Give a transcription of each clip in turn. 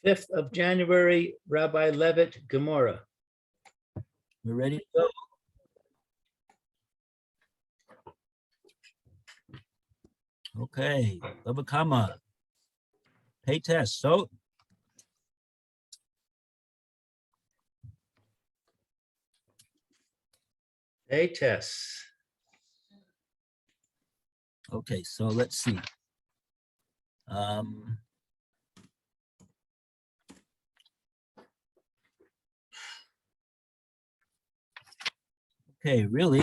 5th of January, Rabbi Levit, Gemora. We're ready to go. Okay, Bava Kama. Pay test. So A test. okay, so let's see. Okay, really,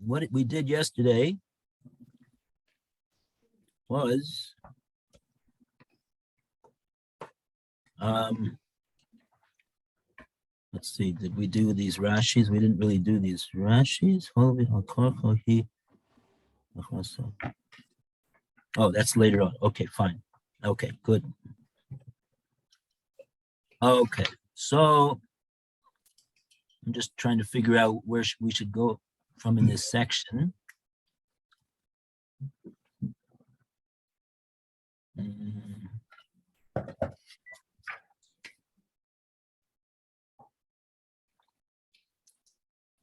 what we did yesterday was let's see, did we do these Rashis? We didn't really do these Rashis. Oh, that's later on. Okay, fine. Okay, good. Okay, so I'm just trying to figure out where we should go from in this section.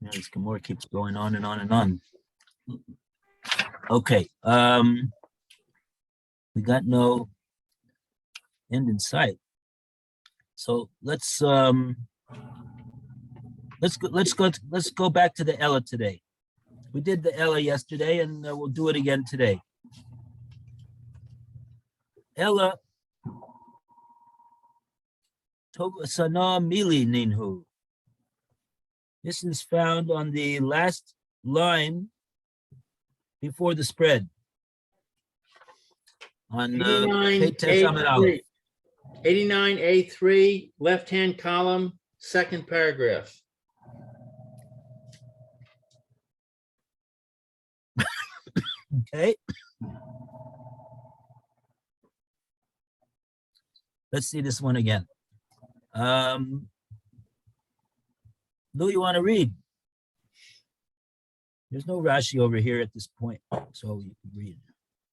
Yeah, this Gemora keeps going on and on and on. Okay, we got no end in sight. So let's go back to the Ella today. We did the Ella yesterday, and we'll do it again today. Ella Sana Mili Ninhu. This is found on the last line before the spread. On 89A3, 89A3, left-hand column, second paragraph. Okay. Let's see this one again. Lou, you want to read? There's no Rashi over here at this point, so you can read.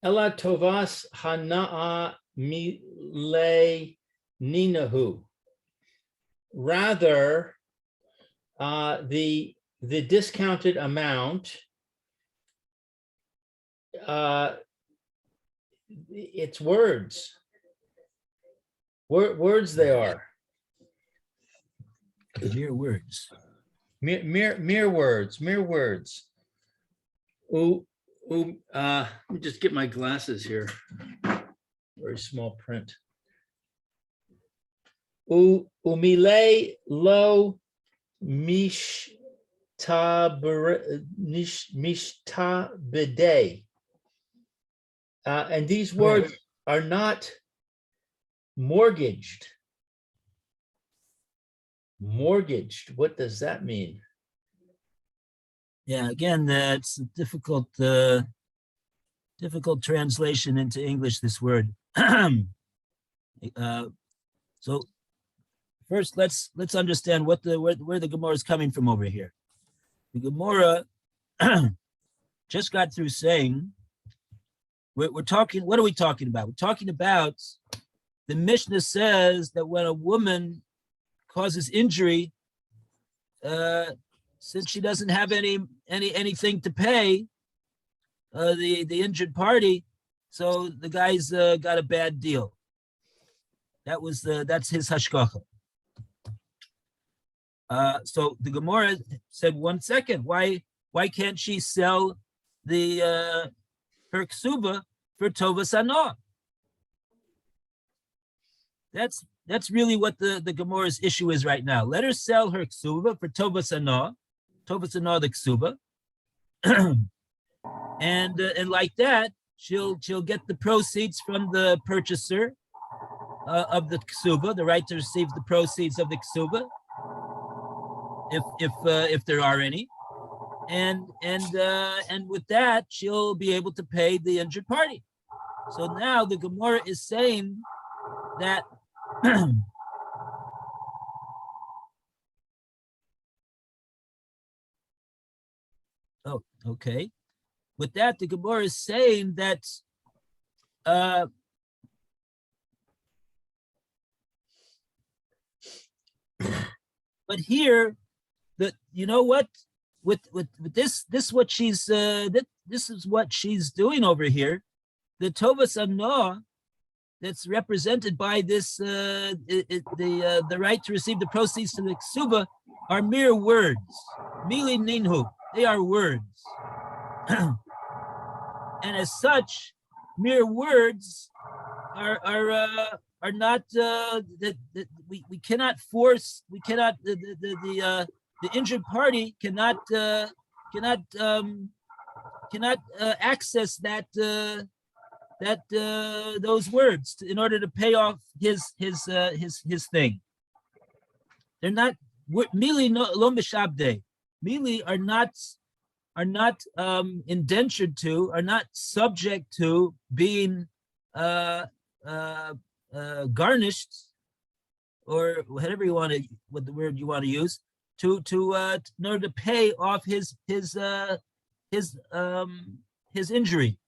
Ela tovas hana'a mile ninahu. Rather, the discounted amount, it's words. Words they are. Mere words. Mere words. Let me just get my glasses here. Very small print. Umile lo mishta bide. And these words are not mortgaged. Mortgaged, what does that mean? Yeah, again, that's a difficult translation into English, this word. So first, let's understand where the Gemora is coming from over here. The Gemora just got through saying, we're talking, what are we talking about? We're talking about, the Mishnah says that when a woman causes injury, since she doesn't have anything to pay the injured party, so the guy's got a bad deal. That's his hashgacha. So the Gemora said, 1 second, why can't she sell her ksuba for tova sana? That's really what the Gemora's issue is right now. Let her sell her ksuba for tova sana the ksuba, and like that, she'll get the proceeds from the purchaser of the ksuba, the right to receive the proceeds of the ksuba, if there are any, and with that she'll be able to pay the injured party. So now the Gemora is saying that oh, okay. With that, the Gemara is saying that But here, you know what? With this what she's this is what she's doing over here. The Tovas Anoah that's represented by this the right to receive the proceeds to the ksuba are mere words. Mili ninhu, they are words. And as such, mere words are not that we cannot force, we cannot the injured party cannot access that those words in order to pay off his thing. They're not mili lo mishabde. Mili are not indentured to, are not subject to being garnished, or whatever you want to, what the word you want to use, to in order to pay off his injury,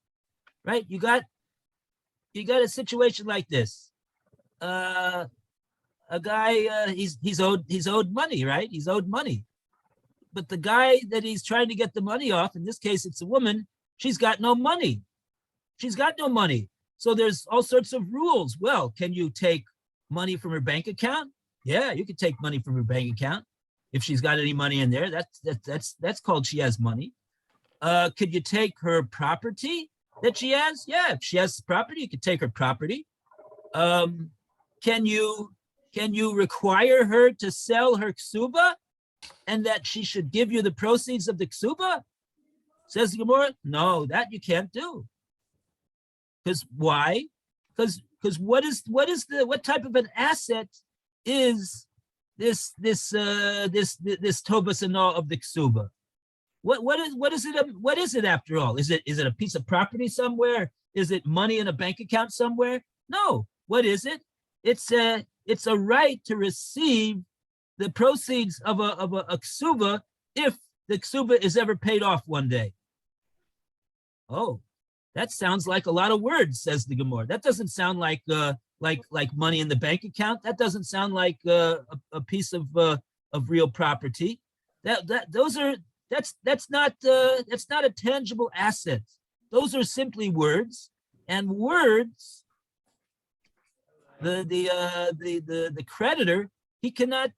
right? You got a situation like this. A guy, he's owed money, right? He's owed money, but the guy that he's trying to get the money off, in this case, it's a woman. She's got no money. She's got no money. So there's all sorts of rules. Well, can you take money from her bank account? Yeah, you could take money from her bank account if she's got any money in there. That's called she has money. Could you take her property that she has? Yeah, if she has property, you could take her property. Can you require her to sell her ksuba and that she should give you the proceeds of the ksuba? Says the Gemora, no, that you can't do. Because why? Because what type of an asset is this tovas anoah of the ksuba? What is it after all? Is it a piece of property somewhere? Is it money in a bank account somewhere? No. What is it? It's a right to receive the proceeds of a ksuba if the ksuba is ever paid off one day. Oh, that sounds like a lot of words, says the Gemora. That doesn't sound like money in the bank account. That doesn't sound like a piece of real property. That's not a tangible asset. Those are simply words, and words. The creditor, he cannot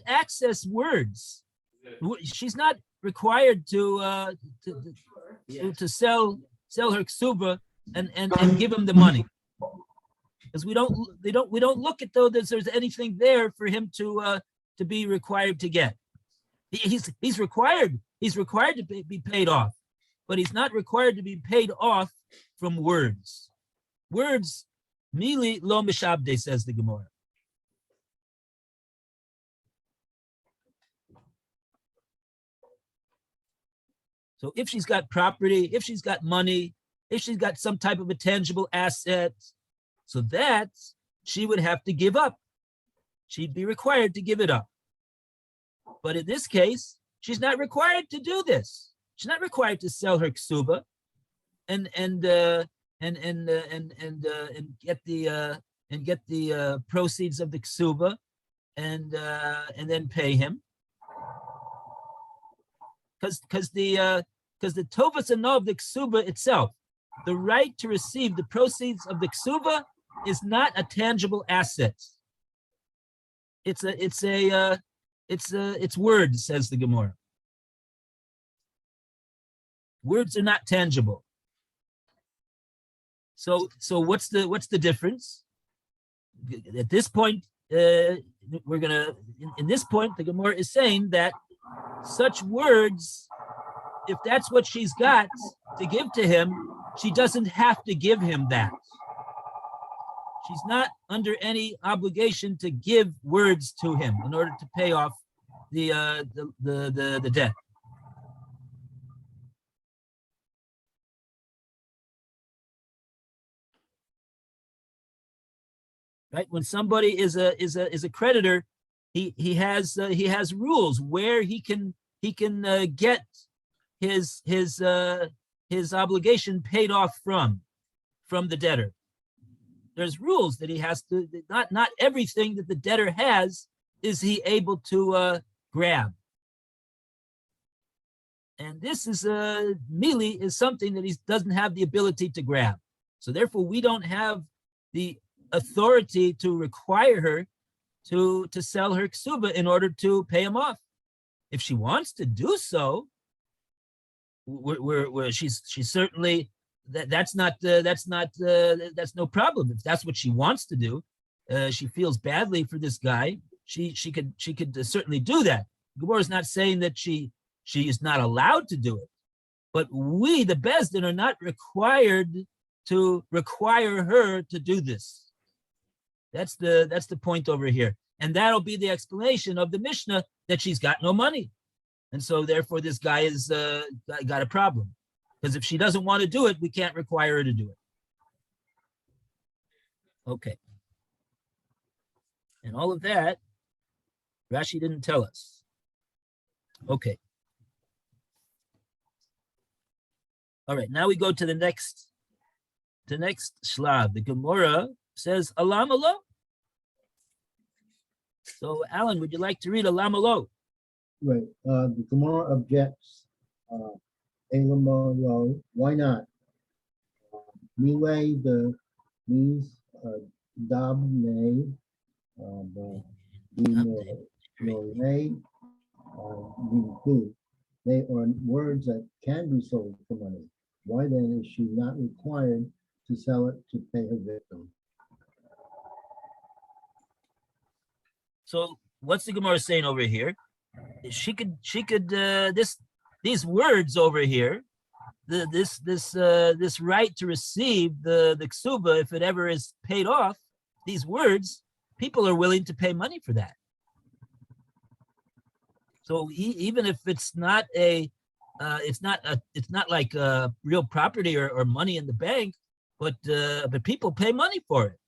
access words. She's not required to sell her ksuba and give him the money, because we don't look at though that there's anything there for him to be required to get. He's required to be paid off, but he's not required to be paid off from words. Words, mili lo mishabde, says the Gemora. So if she's got property, if she's got money, if she's got some type of a tangible asset, so that she would have to give up. She'd be required to give it up. But in this case, she's not required to do this. She's not required to sell her ksuba and get the proceeds of the ksuba and then pay him. Because the tovas anoah of the ksuba itself, the right to receive the proceeds of the ksuba, is not a tangible asset. It's words, says the Gemora. Words are not tangible. So what's the difference? At this point, in this point, the Gemora is saying that such words, if that's what she's got to give to him, she doesn't have to give him that. She's not under any obligation to give words to him in order to pay off the debt. Right? When somebody is a creditor, he has rules where he can get his obligation paid off from the debtor. There's rules that he has to, not everything that the debtor has is he able to grab? And this is Mili is something that he doesn't have the ability to grab. So therefore, we don't have the authority to require her to sell her ksuba in order to pay him off. If she wants to do so, she's certainly that's no problem. If that's what she wants to do, she feels badly for this guy. She could certainly do that. Gemora is not saying that she is not allowed to do it, but we, the Beis Din, are not required to require her to do this. That's the point over here, and that'll be the explanation of the Mishnah that she's got no money, and so therefore this guy is got a problem, because if she doesn't want to do it, we can't require her to do it. Okay, and all of that Rashi didn't tell us. Okay. All right, now we go to the next shlav. The Gemora says alam alo. So Alan, would you like to read alam alo? Right. The Gemara objects. Alam alo. Why not? Mile the means dab ne they are words that can be sold for money. Why then is she not required to sell it to pay her victim? So what's the Gemara saying over here? She could these words over here, this right to receive the ksuba if it ever is paid off. These words, people are willing to pay money for that. So even if it's not it's not like real property or money in the bank, but people pay money for it.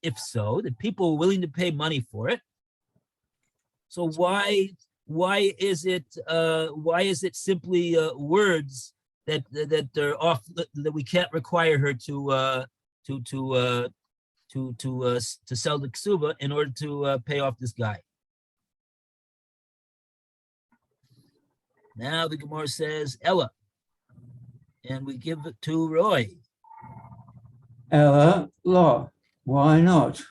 If so, that people are willing to pay money for it. So why is it simply words that are off, that we can't require her to sell the ksuba in order to pay off this guy? Now the Gemara says Ella, and we give it to Roy. Ella, law. Why not?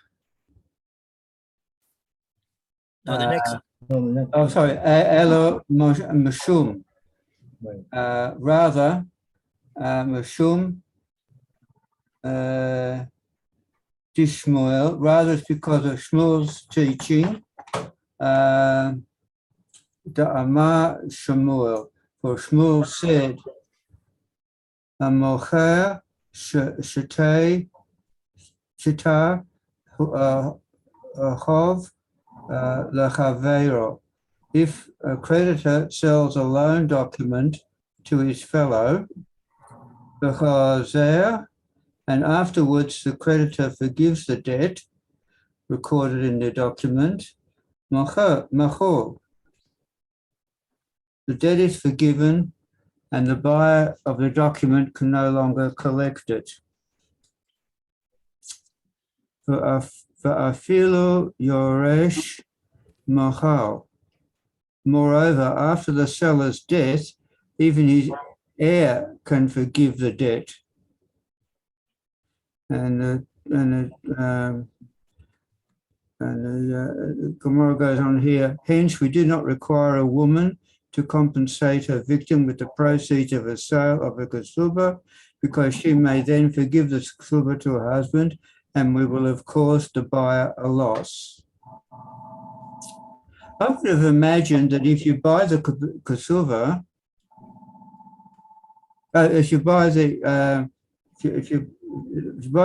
No, the next. Oh, sorry. Ella mashum. Right. Rather, mashum Shmuel. Rather, it's because of Shmuel's teaching. The Amar Shmuel, for Shmuel said, "Amocher shetei shita chov lechavero." If a creditor sells a loan document to his fellow, and afterwards the creditor forgives the debt recorded in the document, machor. The debt is forgiven, and the buyer of the document can no longer collect it. Va'afilu yoresh machal. Moreover, after the seller's death, even his heir can forgive the debt. And the Gemara goes on here. Hence, we do not require a woman to compensate her victim with the proceeds of a sale of a ksuba, because she may then forgive the ksuba to her husband, and we will have caused the buyer a loss. I would have imagined that if you buy the ksuba, if you buy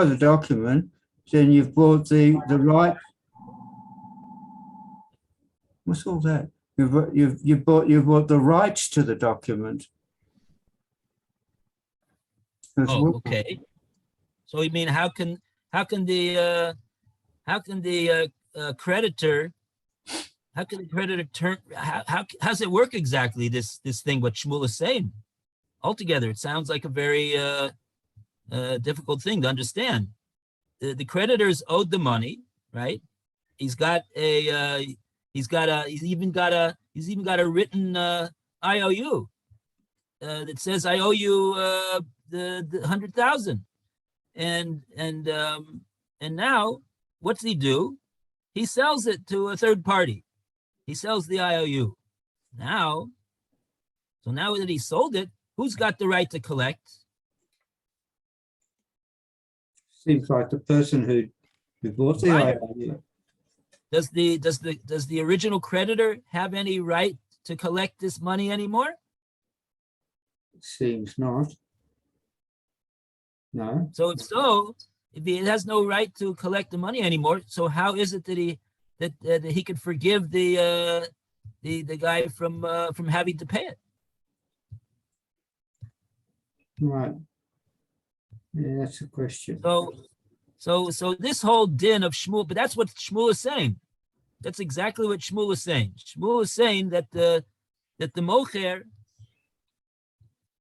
the document, then you've bought the right. What's all that? You've bought the rights to the document. Oh, okay. So you mean how can the creditor turn? How does it work exactly? This thing what Shmuel is saying. Altogether, it sounds like a very difficult thing to understand. The creditors owed the money, right? he's even got a written IOU that says I owe you the 100,000. And now what's he do? He sells it to a third party. He sells the IOU. Now that he sold it, who's got the right to collect? Seems like the person who bought the Right. IOU. Does the original creditor have any right to collect this money anymore? Seems not. No. So if he has no right to collect the money anymore, so how is it that he could forgive the guy from having to pay it? Right. Yeah, that's a question. So this whole din of Shmuel, but that's what Shmuel is saying. That's exactly what Shmuel is saying. Shmuel is saying that the mocher,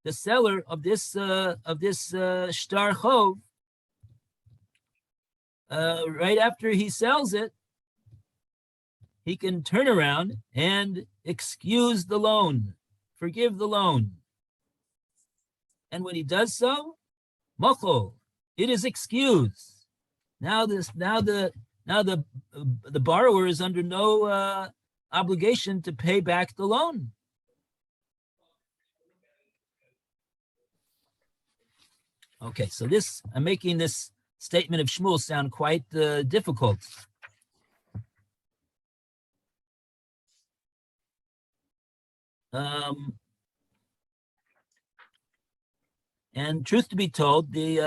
the seller of this shtar chov, right after he sells it, he can turn around and excuse the loan, forgive the loan. And when he does so, mochol, it is excused. Now the borrower is under no obligation to pay back the loan. Okay, so I'm making this statement of Shmuel sound quite difficult. And truth to be told, the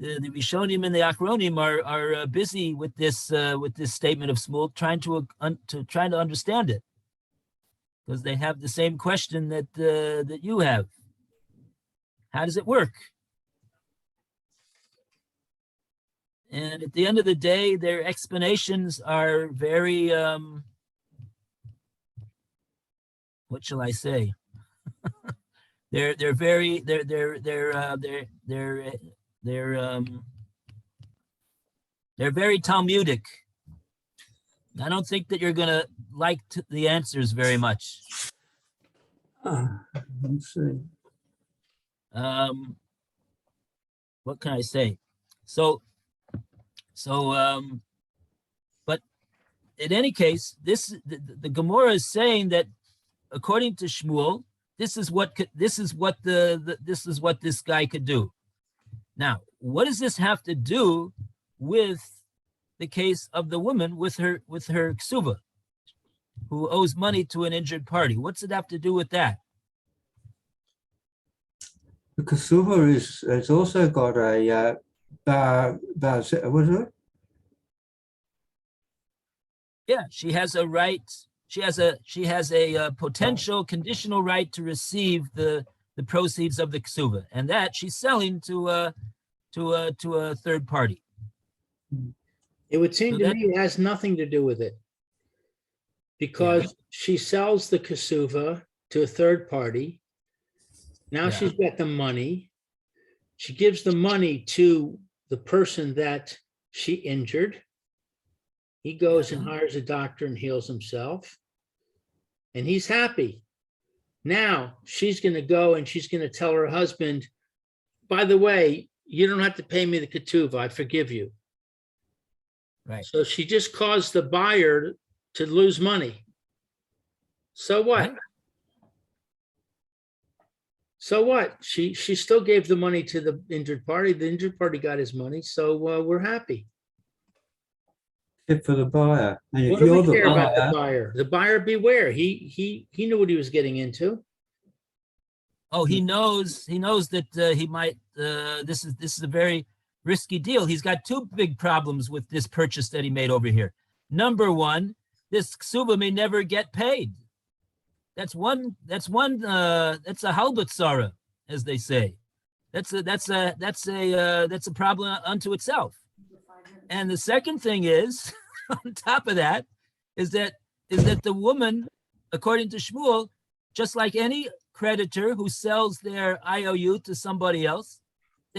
Rishonim and the Achronim are busy with this statement of Shmuel, trying to understand it, because they have the same question that you have. How does it work? And at the end of the day, their explanations are very what shall I say? They're very Talmudic. I don't think that you're gonna like the answers very much. Let's see. What can I say? But in any case, the Gemora is saying that according to Shmuel, this is what this guy could do. Now, what does this have to do with the case of the woman with her ksuva, who owes money to an injured party? What's it have to do with that? The Kasuva has also got a what is it? Yeah, she has a right. She has a potential conditional right to receive the proceeds of the ksuva, and that she's selling to a third party. It would seem So to that- me it has nothing to do with it. Because she sells the kasuva to a third party. Now Yeah. she's got the money. She gives the money to the person that she injured. He goes and hires a doctor and heals himself. And he's happy. Now she's going to go and she's going to tell her husband, by the way, you don't have to pay me the ketuvah. I forgive you. Right. So she just caused the buyer to lose money. So what? Right. So what? She still gave the money to the injured party. The injured party got his money. So we're happy. Except for the buyer. And if What do you're we the care about the buyer, buyer? The buyer beware. He knew what he was getting into. Oh, he knows that he might. This is a very risky deal. He's got two big problems with this purchase that he made over here. Number one, this ksuba may never get paid. That's a halbatzara, as they say. That's a problem unto itself. And the second thing is, on top of that, is that the woman, according to Shmuel, just like any creditor who sells their IOU to somebody else,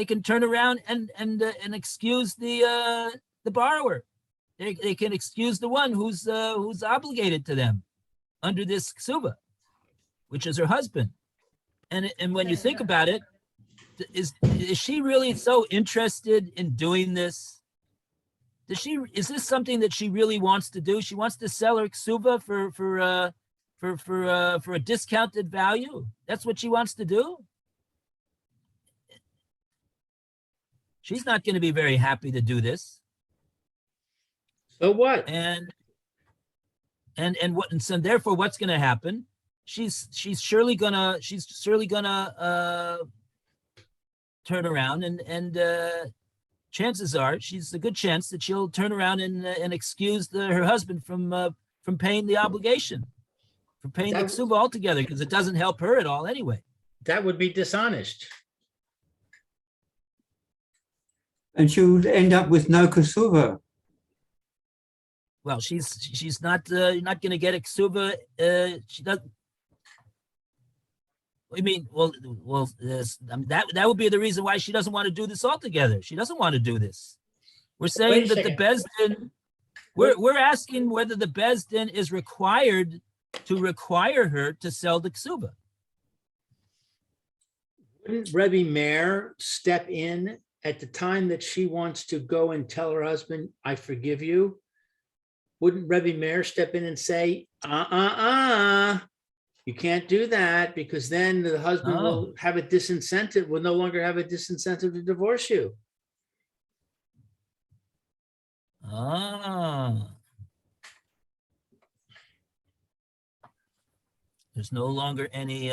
turn around and excuse the borrower. They can excuse the one who's obligated to them under this ksuba, which is her husband. And when you think about it, is she really so interested in doing this? Is this something that she really wants to do? She wants to sell her ksuba for a discounted value. That's what she wants to do. She's not going to be very happy to do this. So what? And so therefore, what's going to happen? She's surely gonna turn around and chances are she's a good chance that she'll turn around and excuse her husband from paying the obligation, from paying the ksuba altogether, because it doesn't help her at all anyway. That would be dishonest. And she would end up with no ksuba. Well, she's not going to get a ksuba. She does. I mean, that would be the reason why she doesn't want to do this altogether. She doesn't want to do this. We're saying that the Bezdin, we're asking whether the Bezdin is required to require her to sell the ksuba. Wouldn't Rebbe Meir step in at the time that she wants to go and tell her husband, I forgive you? Wouldn't Rebbe Meir step in and say, you can't do that, because then the husband will have a disincentive, will no longer have a disincentive to divorce you. There's no longer any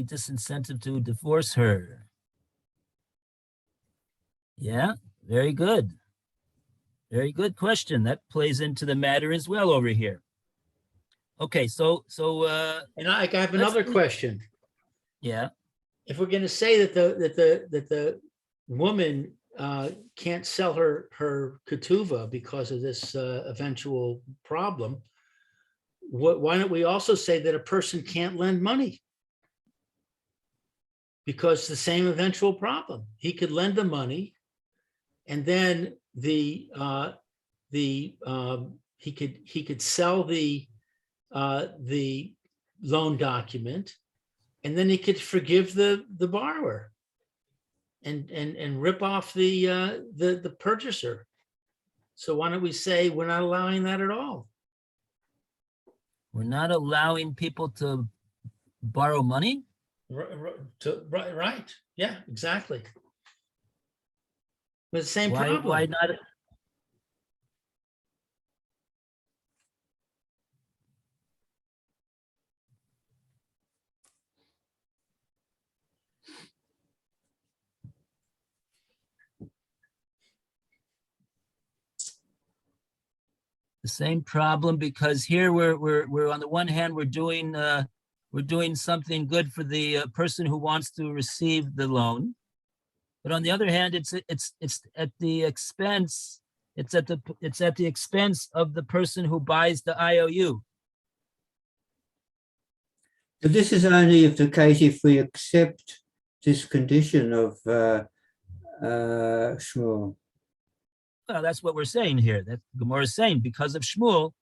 disincentive to divorce her. Yeah, very good. Very good question. That plays into the matter as well over here. Okay, so and I have another question. Yeah. If we're going to say that the woman can't sell her ketuvah because of this eventual problem, why don't we also say that a person can't lend money because the same eventual problem? He could lend the money, and then he could sell the loan document, and then he could forgive the borrower and rip off the purchaser. So why don't we say we're not allowing that at all? We're not allowing people to borrow money? Right. Yeah, exactly. But the same problem. Why not? The same problem, because here we're on the one hand we're doing something good for the person who wants to receive the loan, but on the other hand it's at the expense of the person who buys the IOU. But this is only the case if we accept this condition of Shmuel. Well, that's what we're saying here. That Gemora is saying, because of Shmuel,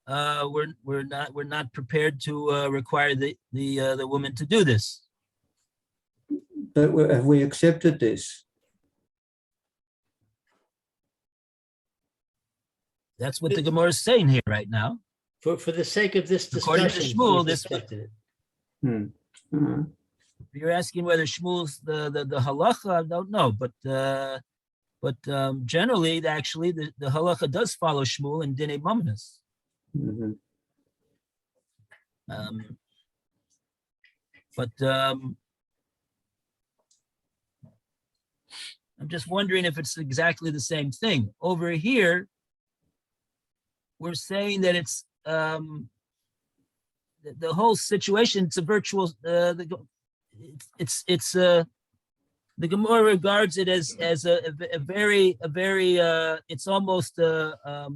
we're not prepared to require the woman to do this. But have we accepted this? That's what the Gemora is saying here right now. For the sake of this According to discussion, Shmuel, we've this accepted it. You're asking whether Shmuel's the halacha. I don't know, but generally, actually, the halacha does follow Shmuel in Dinei Mamonos. But I'm just wondering if it's exactly the same thing. Over here, we're saying that it's the whole situation. It's a virtual. The Gemara regards it as a very it's almost a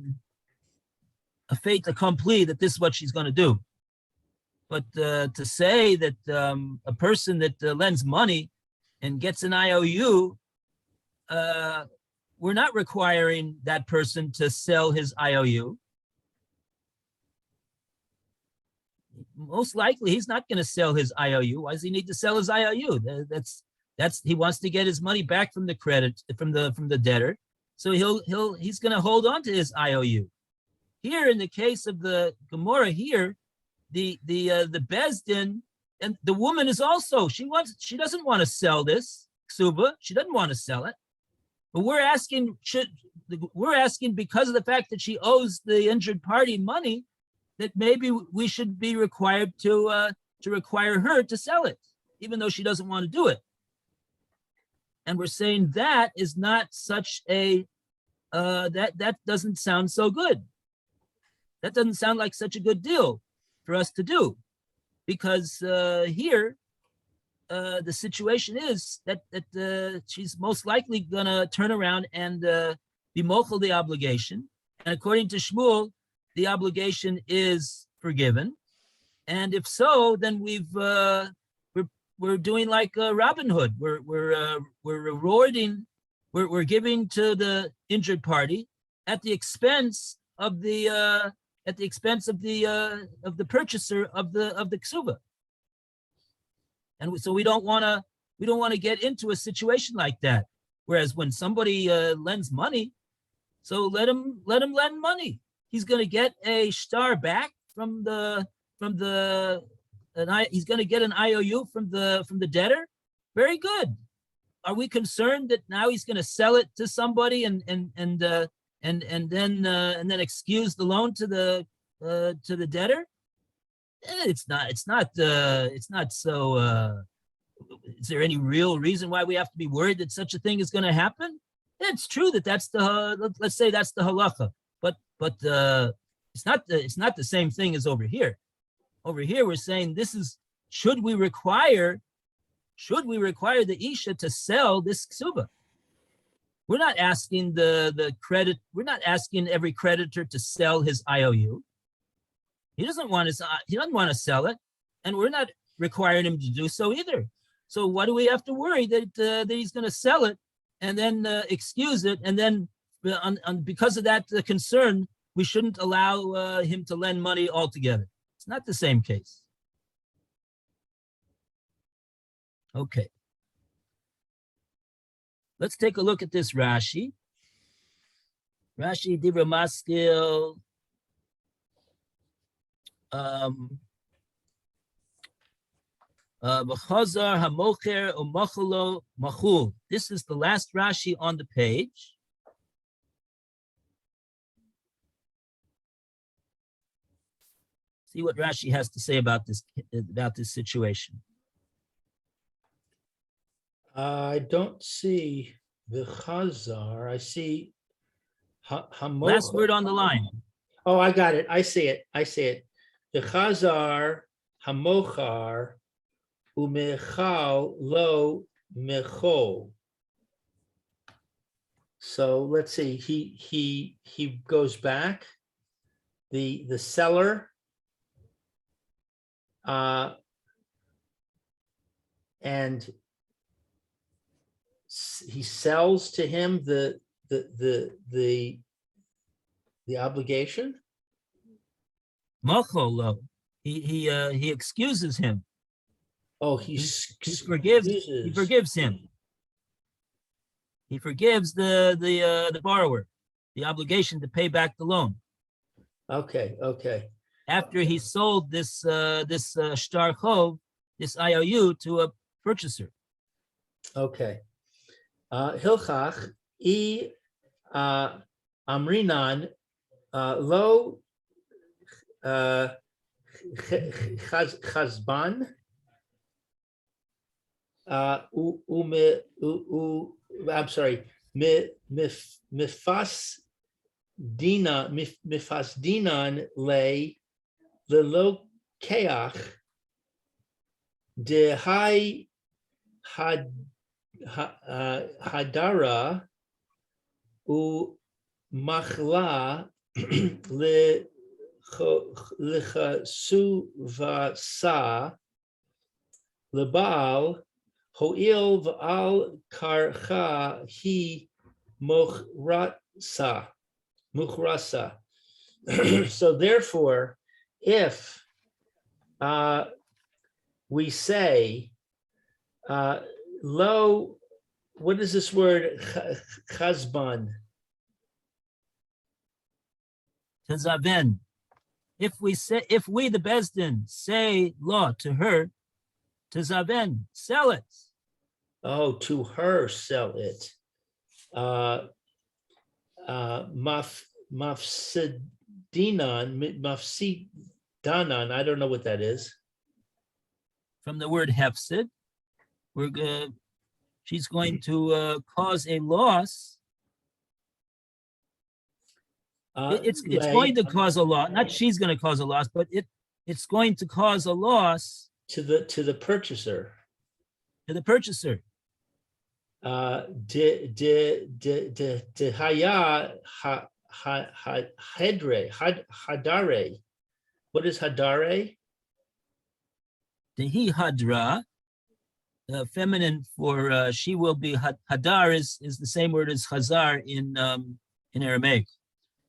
fait accompli that this is what she's going to do. But to say that a person that lends money and gets an IOU, we're not requiring that person to sell his IOU. Most likely, he's not going to sell his IOU. Why does he need to sell his IOU? That's he wants to get his money back from the from the debtor, so he's going to hold on to his IOU. Here, in the case of the Gemora, here, the Bezdin and the woman is also she doesn't want to sell this ksuba. She doesn't want to sell it, but we're asking because of the fact that she owes the injured party money, that maybe we should be required to require her to sell it, even though she doesn't want to do it. And we're saying that is not such a that doesn't sound so good. That doesn't sound like such a good deal for us to do, because here the situation is that she's most likely gonna turn around and be mochel the obligation, and according to Shmuel, the obligation is forgiven, and if so, then we're doing like Robin Hood. We're rewarding, we're giving to the injured party at the expense of the purchaser of the ksuba, and so we don't want to get into a situation like that. Whereas when somebody lends money, so let him lend money. He's going to get a star back he's going to get an IOU from the debtor. Very good. Are we concerned that now he's going to sell it to somebody and then excuse the loan to the debtor? It's not so. Is there any real reason why we have to be worried that such a thing is going to happen? It's true that that's the let's say that's the halacha, but it's not the same thing as over here. Over here, we're saying should we require the Isha to sell this ksuba? We're not asking we're not asking every creditor to sell his IOU. He doesn't want to sell it, and we're not requiring him to do so either. So why do we have to worry that he's going to sell it and then excuse it, and then because of that concern, we shouldn't allow him to lend money altogether? It's not the same case. Okay. Let's take a look at this Rashi. Rashi Dibra Maskil. B'chazar hamocher umachalo machul. This is the last Rashi on the page. See what Rashi has to say about this situation. I don't see the chazar. I see hamocher. Last word on the line. Oh, I got it. I see it. The chazar hamochar umechal lo mechol. So let's see. He goes back. The seller and he sells to him the obligation. Machol, he excuses him. Oh, He forgives him. He forgives the borrower the obligation to pay back the loan. Okay. After he sold this shtar chov, this IOU, to a purchaser. Okay. Hilchach amrinan lo chazban I'm sorry, mifas dinan le keach de hai hadara u machla le lechasuvasa lebal Ho'il v'al karcha hi muchrasa. So therefore, if we say, lo, what is this word, chazban? Tezaven. If we the Bezdin say law to her, tezaven, sell it. Oh, to her sell it. Mafsidanan, I don't know what that is. From the word hefsid, she's going to cause a loss. It's going to cause a loss. Not she's going to cause a loss, but it's going to cause a loss to the purchaser. To the purchaser. De haya hadare. What is hadare? Dehi hadra, feminine for she will be. Hadar is the same word as chazar in Aramaic.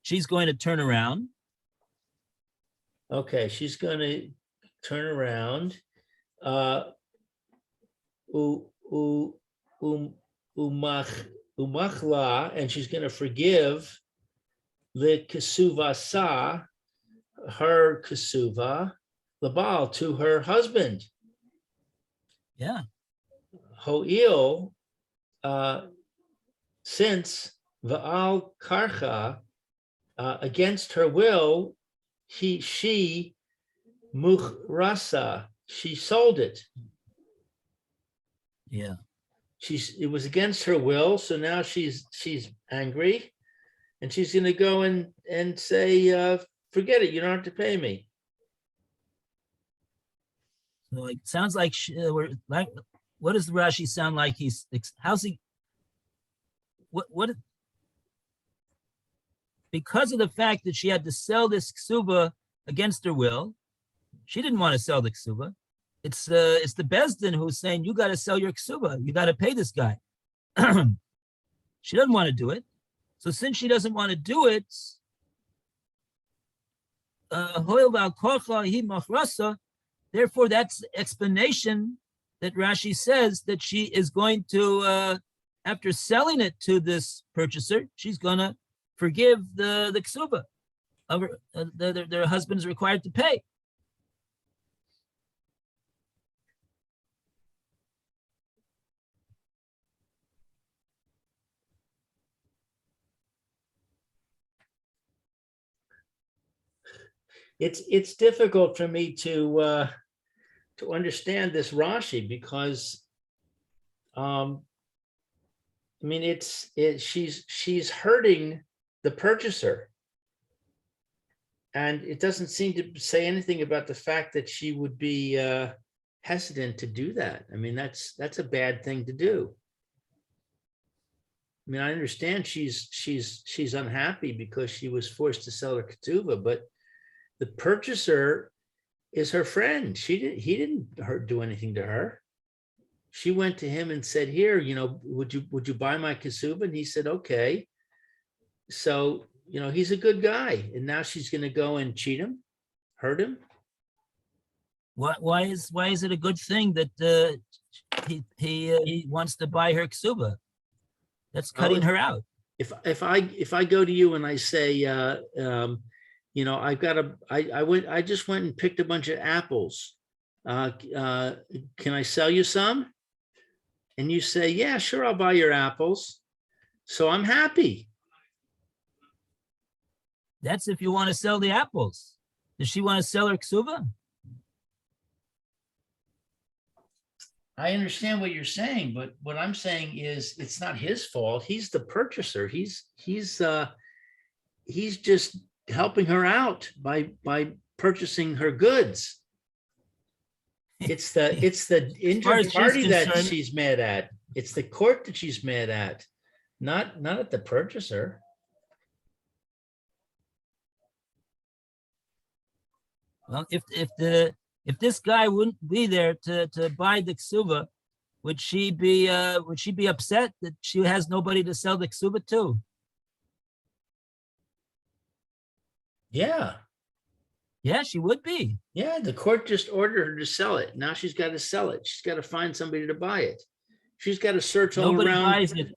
She's going to turn around. Okay, she's going to turn around. Umachla, and she's going to forgive the kesuva sa, her kesuva, labal, to her husband. Yeah. Ho'il, since va'al karcha, against her will, she muchrasa, she sold it. Yeah. It was against her will, so now she's angry, and she's going to go and say, forget it, you don't have to pay me. So it sounds like what does Rashi sound like? How's he? What? Because of the fact that she had to sell this ksuba against her will, she didn't want to sell the ksuba. It's the Bezdin who's saying, you got to sell your ksuba. You got to pay this guy. She doesn't want to do it. So since she doesn't want to do it, therefore that's the explanation that Rashi says that she is going to, after selling it to this purchaser, she's going to forgive the ksuba. Their husband is required to pay. It's difficult for me to understand this Rashi because, I mean, she's hurting the purchaser, and it doesn't seem to say anything about the fact that she would be hesitant to do that. I mean, that's a bad thing to do. I mean, I understand she's unhappy because she was forced to sell her ketubah, but the purchaser is her friend. He didn't do anything to her. She went to him and said, here, would you buy my ketubah? And he said, okay. So, he's a good guy. And now she's going to go and cheat him, hurt him. Why is it a good thing that he wants to buy her ketubah? That's cutting her out. If I go to you and I say, I just went and picked a bunch of apples. Can I sell you some? And you say, yeah, sure, I'll buy your apples. So I'm happy. That's if you want to sell the apples. Does she want to sell her ketubah? I understand what you're saying, but what I'm saying is it's not his fault. He's the purchaser. He's just helping her out by purchasing her goods. It's the injured party that she's mad at. It's the court that she's mad at, not at the purchaser. Well, if this guy wouldn't be there to buy the ketubah, would she be upset that she has nobody to sell the ksuba to? Yeah, Yeah, she would be. yeah, the court just ordered her to sell it. Now she's got to sell it. She's got to find somebody to buy it. She's got to search all Nobody around. buys it.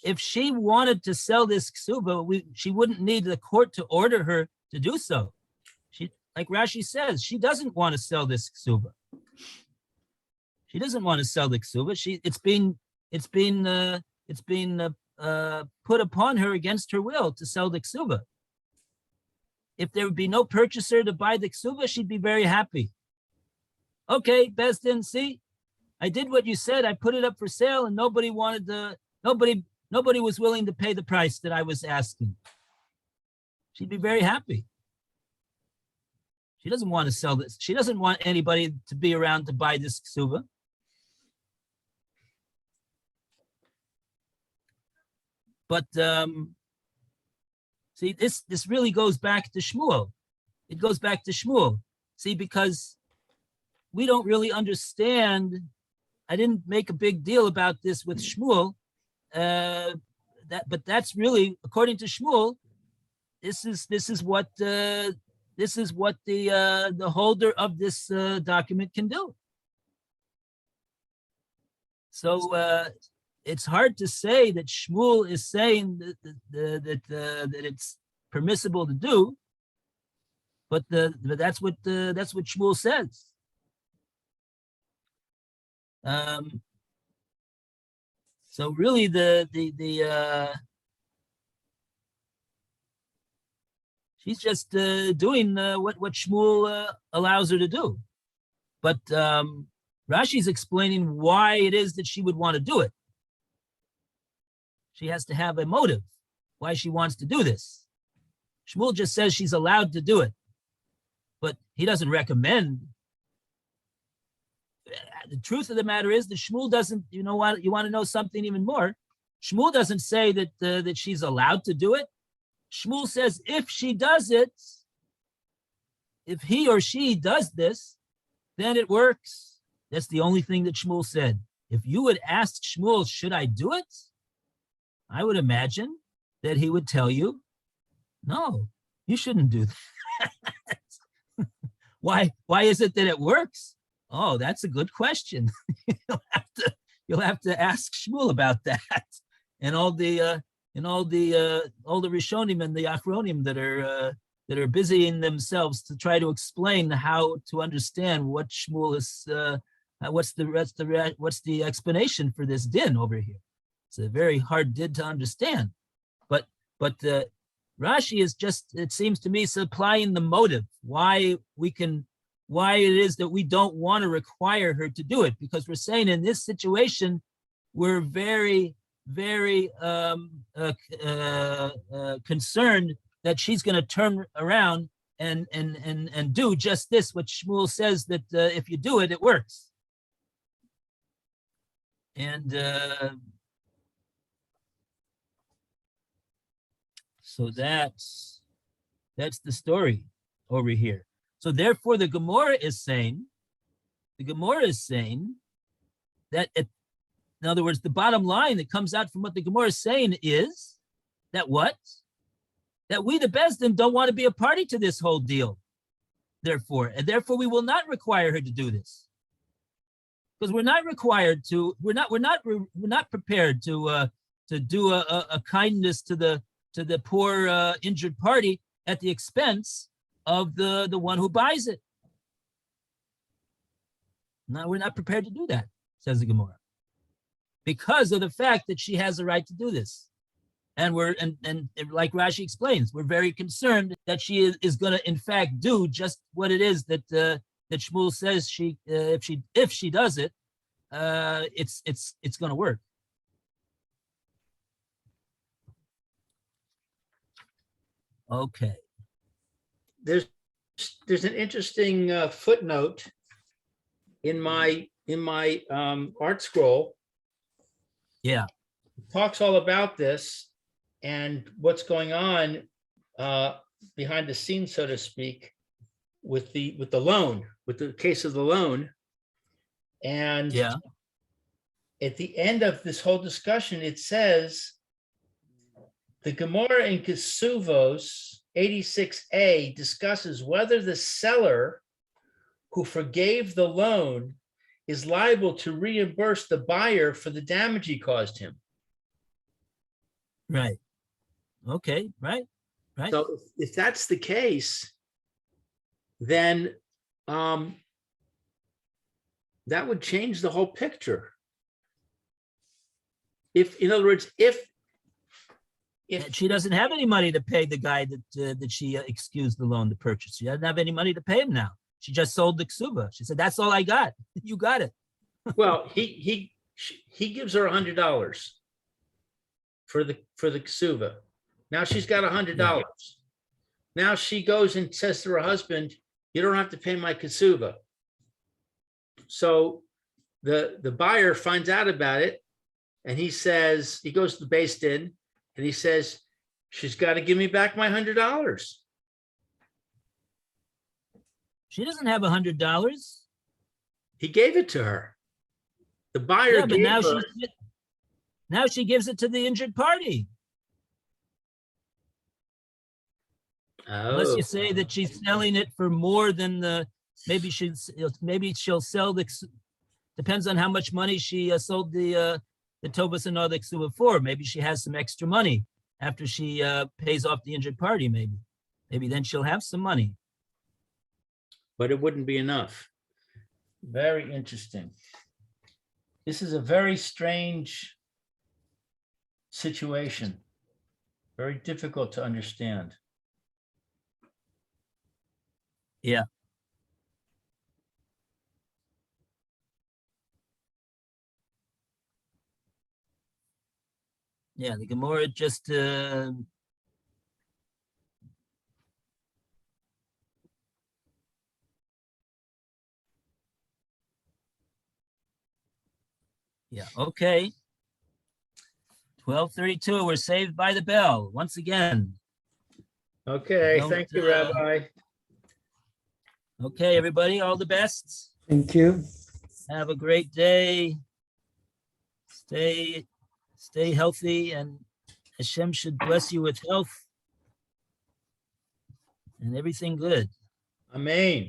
If she wanted to sell this ksuba, she wouldn't need the court to order her to do so. She, like Rashi says, she doesn't want to sell this ksuba. She doesn't want to sell the ksuba. It's been put upon her against her will to sell the ksuba. If there would be no purchaser to buy the ksuba, she'd be very happy. Okay, Beis Din, see, I did what you said. I put it up for sale, and nobody was willing to pay the price that I was asking. She'd be very happy. She doesn't want to sell this. She doesn't want anybody to be around to buy this ksuba. But see, this really goes back to Shmuel. It goes back to Shmuel. See, because we don't really understand. I didn't make a big deal about this with Shmuel. But that's really, according to Shmuel, this is what the holder of this document can do. So it's hard to say that Shmuel is saying that it's permissible to do, but that's what Shmuel says. So really, she's just doing what Shmuel allows her to do, but Rashi's explaining why it is that she would want to do it. She has to have a motive why she wants to do this. Shmuel just says she's allowed to do it, but he doesn't recommend. The truth of the matter is that Shmuel doesn't, you know what, you want to know something even more? Shmuel doesn't say that she's allowed to do it. Shmuel says if she does it, if he or she does this, then it works. That's the only thing that Shmuel said. If you would ask Shmuel, should I do it? I would imagine that he would tell you, no, you shouldn't do that. Why is it that it works? Oh, that's a good question. You'll have to ask Shmuel about that, and all the Rishonim and the Achronim that are busying themselves to try to explain how to understand what Shmuel is. What's the explanation for this din over here? It's a very hard din to understand, but Rashi is just, it seems to me, supplying the motive why it is that we don't want to require her to do it, because we're saying in this situation we're very, very concerned that she's going to turn around and do just this, what Shmuel says, that if you do it, it works. And so that's the story over here. So therefore, the Gemora is saying that, in other words, the bottom line that comes out from what the Gemora is saying is that what? That we, the Beis Din, don't want to be a party to this whole deal. Therefore we will not require her to do this, because we're not required to. We're not prepared to do a kindness to the poor injured party at the expense of the one who buys it. No, we're not prepared to do that, says the Gemora, because of the fact that she has the right to do this. And and like Rashi explains, we're very concerned that she is going to, in fact, do just what it is that Shmuel says if she does it, it's going to work. Okay. There's an interesting footnote in my art scroll. Yeah. It talks all about this and what's going on behind the scenes, so to speak, with the loan, with the case of the loan. And Yeah. at the end of this whole discussion, it says the Gemora in Kesuvos 86a discusses whether the seller who forgave the loan is liable to reimburse the buyer for the damage he caused him. Right. Okay. Right. Right. So if that's the case, then that would change the whole picture. If, in other words, if She doesn't have any money to pay the guy that she excused the loan to purchase. She doesn't have any money to pay him now. She just sold the ksuba. She said, "That's all I got. You got it." well, he gives her $100 for the ksuba. Now she's got $100. Now she goes and says to her husband, "You don't have to pay my ksuba." So the buyer finds out about it, and he says, he goes to the Beis Din, and he says, "She's got to give me back my $100." She doesn't have $100. He gave it to her. The buyer Yeah, but gave now her. she gives it to the injured party. Unless Oh, you say that she's selling it for more than maybe she'll sell depends on how much money she sold the Tobas and all the ksuba for. Maybe she has some extra money after she pays off the injured party. Maybe then she'll have some money. but it wouldn't be enough. Very interesting. This is a very strange situation. Very difficult to understand. Yeah. Yeah, the Gemara just yeah, okay. 12:32, we're saved by the bell once again. Okay, Don't, thank you, Rabbi. Okay, everybody, all the best. Thank you. Have a great day. Stay healthy, and Hashem should bless you with health and everything good. Amen.